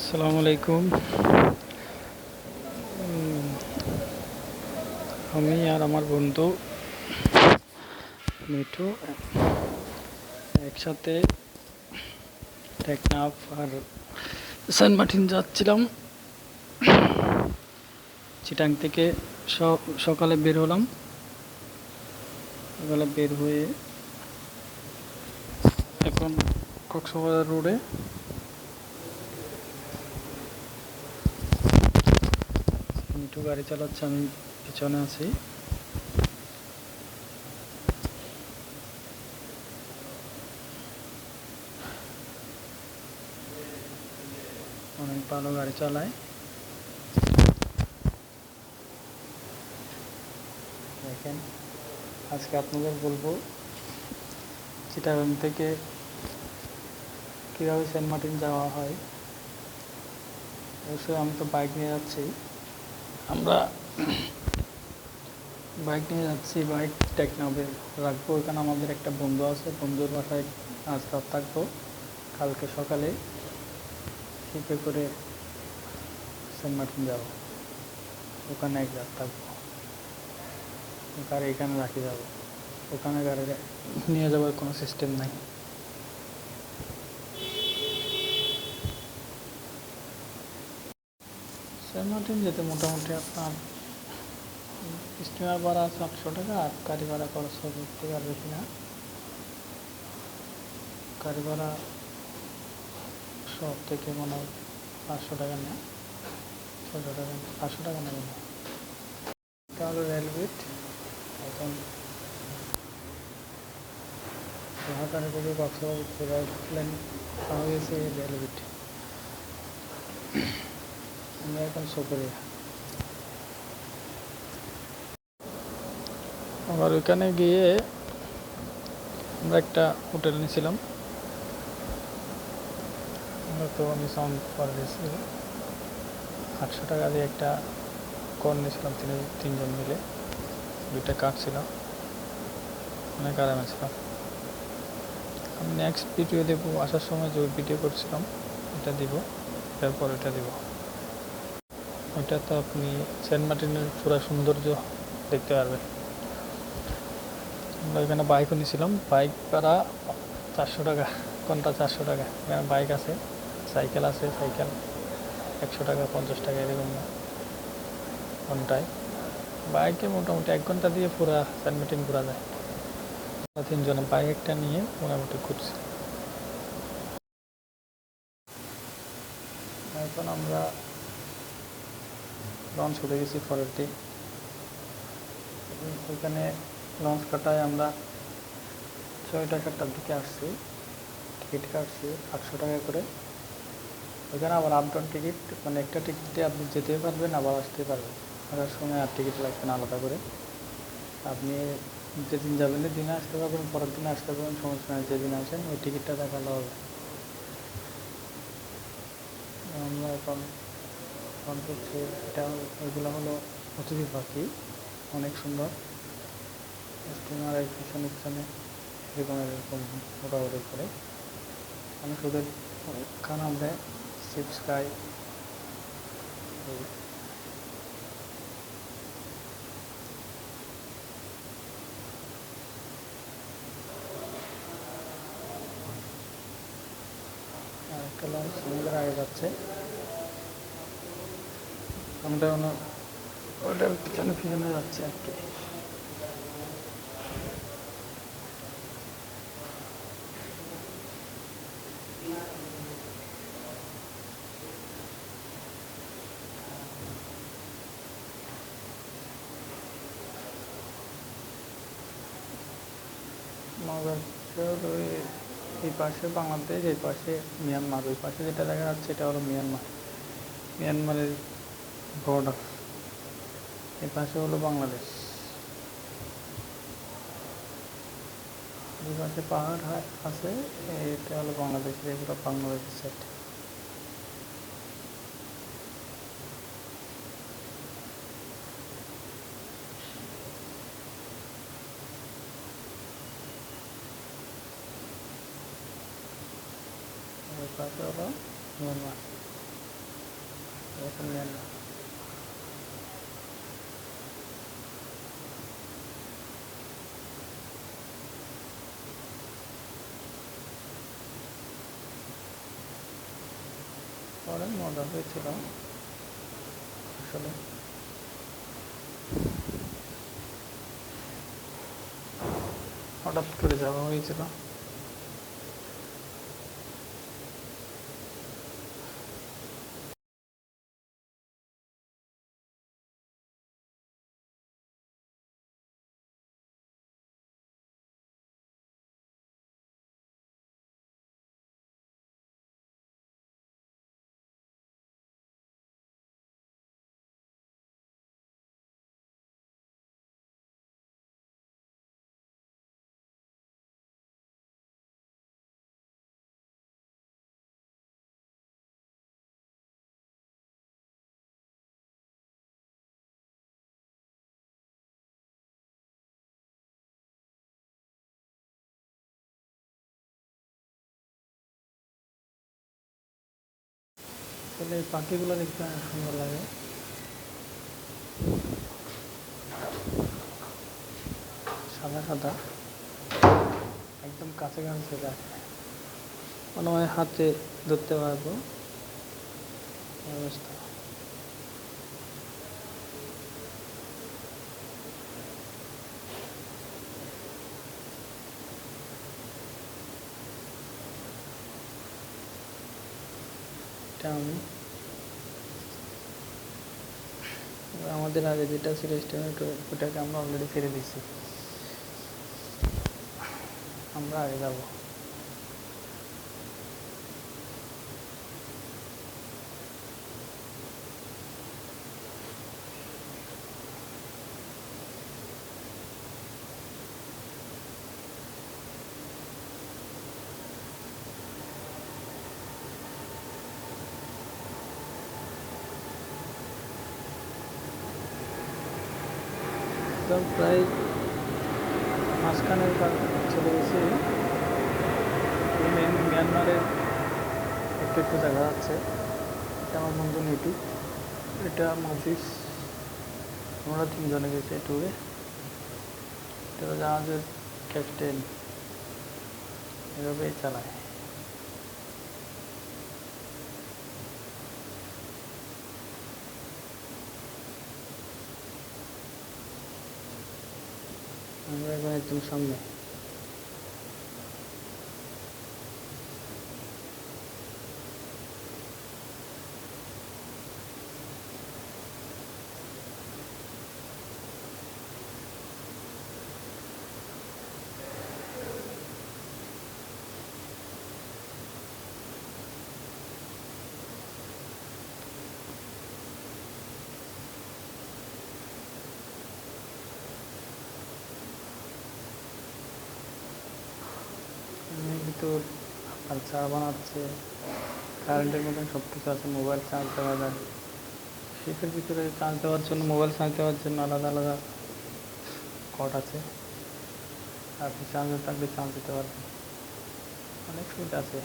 আসসালামু আলাইকুম। আমি আর আমার বন্ধু মিঠু একসাথে টেকনাফ আর সেন্ট মার্টিন যাচ্ছিলাম। চিটাং থেকে সকালে বের হলাম। সকালে বের হয়ে এখন কক্সবাজার রোডে। মিঠু গাড়ি চালাচ্ছে, আমি পিছনে আছি। অনেক ভালো গাড়ি চালায়। দেখেন, আজকে আপনাদের বলবো চিটাগাং থেকে কীভাবে সেন্ট মার্টিন যাওয়া হয়। অবশ্যই আমি তো বাইক নিয়ে যাচ্ছি। আমরা বাইক নিয়ে যাচ্ছি, বাইক টেকনাফে রাখবো। এখানে আমাদের একটা বন্ধু আছে, বন্ধুর বাসায় আজ রাত থাকবো। কালকে সকালে শিপে করে সেন্ট মার্টিন যাবো, ওখানে এক রাত থাকবো। গাড়ি এখানে রাখি যাবো, ওখানে গাড়ি নিয়ে যাওয়ার কোনো সিস্টেম নাই। সেন্ট মার্টিন যেতে মোটামুটি আপনার স্টিমার ভাড়া 700 টাকা, আর গাড়ি ভাড়া খরচ হবে থেকে আর বেশি না। গাড়ি ভাড়া সব থেকে মনে হয় 500 টাকা না, 600 টাকা, 500 টাকা নেবে না। এটা হলো রেলগেট। এখন হাটারে থেকে কক্সবাজার প্লেন পাওয়া গেছে রেলগেট। আমরা এখন সপরিয়া। আবার ওইখানে গিয়ে আমরা একটা হোটেল নিয়েছিলাম। আমরা তো নিশান পরে গেছি 800 টাকা দিয়ে একটা কর নিয়েছিলাম, তিনজন মিলে। 2টা কাঠ ছিল, অনেক আরামে ছিলাম। আমি নেক্সট ভিডিও দেবো, আসার সময় যে ভিডিও করছিলাম এটা দিব, এরপর এটা দিব। ওইটা তো আপনি সেন্ট মার্টিনের পুরো সৌন্দর্য দেখতে পারবেন। আমরা এখানে বাইকও নিয়েছিলাম, বাইক ভাড়া 400 টাকা, কোনটা 400 টাকা। এখানে বাইক আছে, সাইকেল আছে, সাইকেল 100 টাকা, 50 টাকা এরকম না ঘন্টায়। বাইকে মোটামুটি 1 ঘন্টা দিয়ে পুরা সেন্ট মার্টিন ঘোরা যায়। 3জনে বাইক একটা নিয়ে মোটামুটি ঘুরছি। এখন আমরা লঞ্চ উঠে গেছি পরের দিন। ওইখানে লঞ্চ কাটায় আমরা 6টা-7টার দিকে আসছি। টিকিট কাটছি 800 টাকা করে। ওইখানে আবার আপ ডাউন টিকিট, মানে একটা টিকিটে আপনি যেতে পারবেন আবার আসতে পারবেন। আসার সময় আর টিকিট লাগবে না আলাদা করে। আপনি যেদিন যাবেন দিনে আসতে পারবেন, পরের দিনে আসতে পারবেন, সমস্যা নেই। যেদিন আসেন ওই টিকিটটা দেখালে হবে। আমরা এখন করছি, এটা ওইগুলো হলো অতিথি পাখি, অনেক সুন্দর। স্টিমার এই পিছনে পিছনে এরকম মোটামুটি করে অনেক ওদের খানা দেয়, চিপস খাই। আর একটা লঞ্চ আমাদের আগে যাচ্ছে, আমরা ওটার পিছনে পিছনে যাচ্ছে আর কি। মজার এই পাশে বাংলাদেশ, এই পাশে মিয়ানমার। ওই পাশে যেটা দেখা যাচ্ছে এটা হলো মিয়ানমার, মিয়ানমারের বর্ডার। এই পাশে হলো বাংলাদেশ। দুই পাশে পাহাড় আছে, এটা হলো বাংলাদেশের, এগুলো বাংলাদেশের সাইড। ওই পাশে হলো মিয়ানমার। এখন নেন না। অনেক মজা হয়েছিল আসলে। হঠাৎ করে যাওয়া হয়েছিল। আসলে এই পাখিগুলো দেখতে অনেক সুন্দর লাগে। সাদা সাদা, একদম কাছে কাছে যায়, মনে হয় হাতে ধরতে পারবো এই অবস্থা। এটা আমি আমাদের আগে যেটা ছিল স্টুডেন্ট, ওটাকে আমরা অলরেডি ছেড়ে দিচ্ছি। আমরা আগে যাবো। তো প্রায় মাঝখানের চলে গেছি। মিয়ানমারের একটু একটু দেখা যাচ্ছে। এটা আমার বন্ধু নিটু, এটা মফিস। আমরা তিনজনে গেছি ট্যুরে। এটা জাহাজের ক্যাপ্টেন, এভাবেই চালায়। আমরা এখন একদম সামনে। ভিতর আর চা বানাচ্ছে, কারেন্টের মতন সব কিছু আছে, মোবাইল চার্জ দেওয়া যায়। শিপের ভিতরে চার্জ দেওয়ার জন্য, মোবাইল চার্জ দেওয়ার জন্য আলাদা আলাদা কট আছে। আপনি চার্জার থাকলে চার্জ দিতে পারবেন, অনেক সুবিধা আছে।